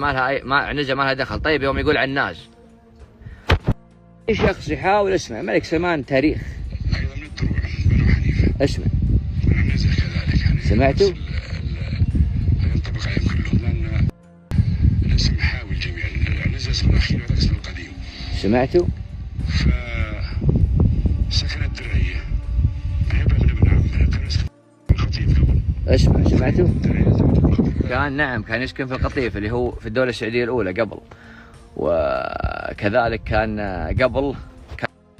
ما لها ما عنزة ما لها دخل. طيب يوم يقول عناز، اي شخص يحاول اسمع الملك سلمان تاريخ ايضا من الدروع بنو حنيفه اسمع والعنزه كذلك يعني سمعتوا؟ لا ينطبق عليهم كلهم لان الاسم يحاول جميعا. العنزه اسم الاخير وهذا اسم القديم. سمعتوا؟ فسكن الدرعيه هبه من ابن عمه كان يسكن في الخطيب قبل. اسمع سمعتوا؟ الدرعيه زوجة الخطيب. كان نعم كان يسكن في القطيف اللي هو في الدولة السعودية الأولى قبل، وكذلك كان قبل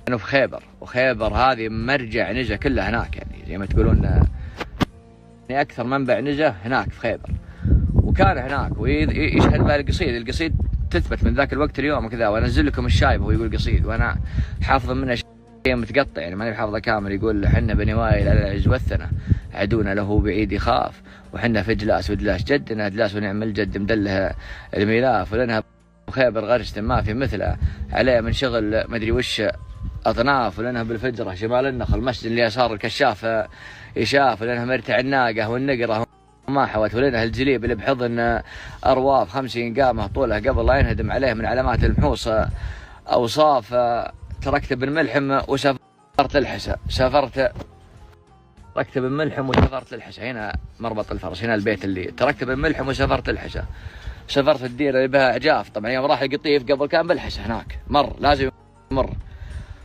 كانوا في خيبر، وخيبر هذه مرجع نجا كلها هناك، يعني زي ما تقولون يعني أكثر منبع نجا هناك في خيبر، وكان هناك ويشهد بها القصيد تثبت من ذاك الوقت اليوم وكذا، وأنزل لكم الشايب وهو يقول قصيد وأنا حافظ منه شيء متقطع يعني ماني حافظه كامل. يقول حنا بني وائل على العز والثنى، عدونا له بعيد يخاف، وحنا في اجلاس ودلاس جدنا اجلاس ونعم الجد مدله الميلاف، ولنها خيبر غرشت ما في مثله، عليه من شغل مدري وش اطناف، ولنها بالفجره شمال النخل مسجد اليسار الكشاف يشاف، ولنها مرتع الناقه والنقره ما حوت، ولنها الجليب اللي بحضن ارواف 50 قامه طوله قبل لا ينهدم عليه من علامات المحوص اوصاف. تركت بن ملحم وسافرت الحسا، تركت بن ملحم وسافرت الحسا، هنا مربط الفرس، هنا البيت اللي تركت بن ملحم وسافرت الحسا، سافرت الديره اللي بها عجاف، طبعا يوم راح القطيف قبل كان بالحسا هناك لازم يمر،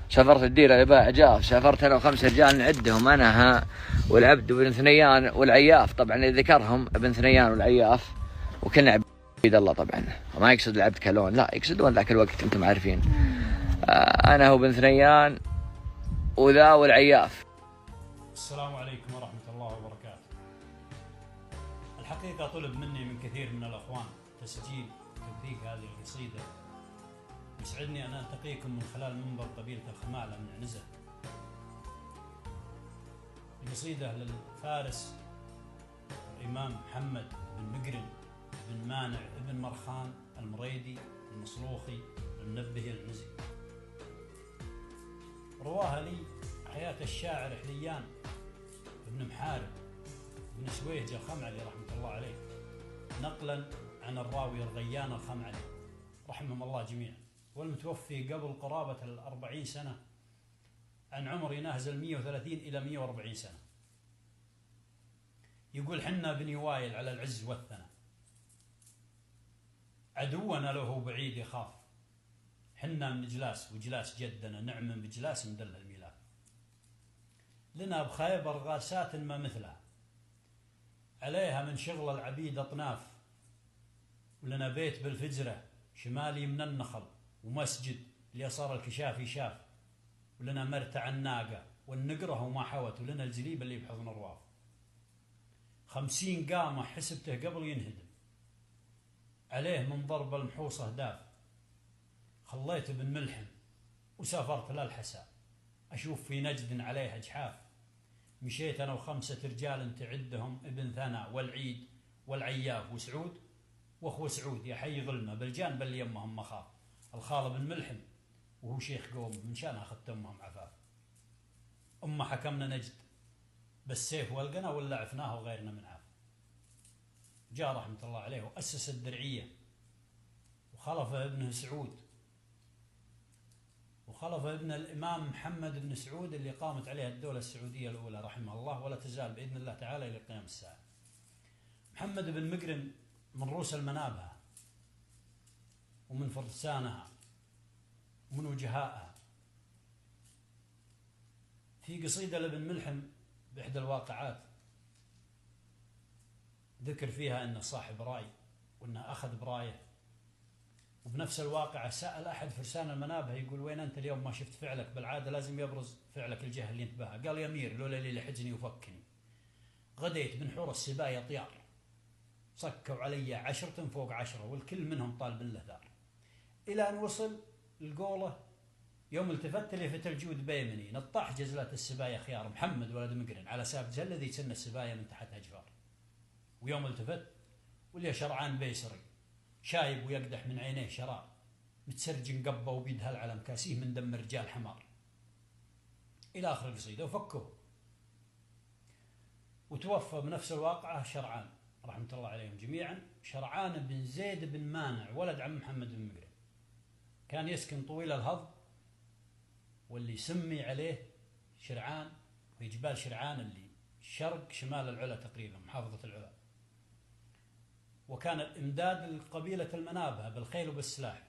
سافرت الديره اللي بها عجاف، سافرت انا و5 رجال نعدهم انا والعبد وابن ثنيان والعياف، طبعا اللي ذكرهم ابن ثنيان والعياف، وكنا عبيد الله طبعا، وما يقصد العبد كلون، لا يقصدون ذاك الوقت انتم عارفين. أنا هو بن ثنيان وذا والعياف. السلام عليكم ورحمة الله وبركاته. الحقيقة طلب مني من كثير من الأخوان تسجيل وتوثيق هذه القصيدة، يسعدني أن ألتقيكم من خلال منبر قبيلة الخمالة من عنزة. القصيدة للفارس الإمام محمد بن مقرن بن مانع بن مرخان المريدي المصروخي المنبهي العنزي. رواها لي حياة الشاعر حليان بن محارب بن سويهج الخمعلي رحمة الله عليه، نقلا عن الراوي الغيان الخمعلي رحمهم الله جميعا، والمتوفي قبل قرابة 40 سنة، عن عمر يناهز 130 إلى 140 سنة. يقول حنا بني وائل على العز والثنى، عدونا له بعيد يخاف، حنا من جلاس وجلاس جدنا نعم بجلاس مدل الميلاد، لنا بخيبر غاسات ما مثلها، عليها من شغل العبيد أطناف، ولنا بيت بالفجرة شمالي من النخل، ومسجد اليسار الكشاف يشاف، ولنا مرتع الناقة والنقرة وما حوت، ولنا الجليب اللي بحضن الرواف، 50 قامة حسبته قبل ينهدم، عليه من ضرب المحوص أهداف، خليت بن ملحم وسافرت للحسا، أشوف في نجد عليها جحاف، مشيت أنا و5 رجال تعدهم ابن ثنا والعيد والعياف وسعود، وأخو سعود يا حي ظلمه بالجانب اللي يمهم مخاف، الخال بن ملحم وهو شيخ قوم من شان أخذت أمهم عفاف، حكمنا نجد بالسيف والقنا ولا عفناه وغيرنا من عاف. جاء رحمة الله عليه وأسس الدرعية، وخلف ابنه سعود، وخلف ابن الإمام محمد بن سعود اللي قامت عليها الدولة السعودية الأولى رحمه الله، ولا تزال بإذن الله تعالى إلى قيام الساعة. محمد بن مقرن من رؤوس المنابها ومن فرسانها ومن وجهائها. في قصيدة لابن ملحم بإحدى الواقعات ذكر فيها أنه صاحب رأي وأنه أخذ برايه، وبنفس الواقعة سأل أحد فرسان المنابه يقول وين أنت اليوم ما شفت فعلك، بالعادة لازم يبرز فعلك الجهة اللي انتبهها. قال يا أمير لولا لي لحجني وفكني، غديت من حور السبايا طيار، صكوا علي 10 فوق 10 والكل منهم طالب له دار، إلى أن وصل القولة يوم التفت لفت الجود بيمني، نطاح جزلة السبايا خيار، محمد ولد مقرن على سابج الذي تسن السبايا من تحت أجفار، ويوم التفت ولي شرعان بيسري شايب ويقدح من عينيه شراب، متسرج قبه وبيدها العلم كاسيه من دم رجال حمار، إلى آخر القصيدة. وفكوه وتوفى بنفس الواقعة شرعان رحمة الله عليهم جميعا، شرعان بن زيد بن مانع ولد عم محمد بن مقرن، كان يسكن طويل الهضب، واللي سمي عليه شرعان، في جبال شرعان اللي شرق شمال العلا تقريبا، محافظة العلا. وكان الإمداد لقبيلة المنابهة بالخيل وبالسلاح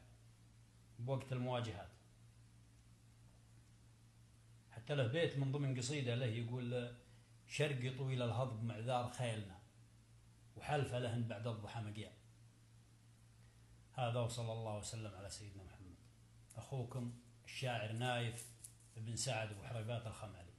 بوقت المواجهات. حتى له بيت من ضمن قصيدة له يقول: شرقي طويل الهضب معذار خيلنا، وحلفة لهن بعد الضحى مقيا. هذا وصلى الله وسلم على سيدنا محمد. أخوكم الشاعر نايف بن سعد أبو حريبات الخمالي.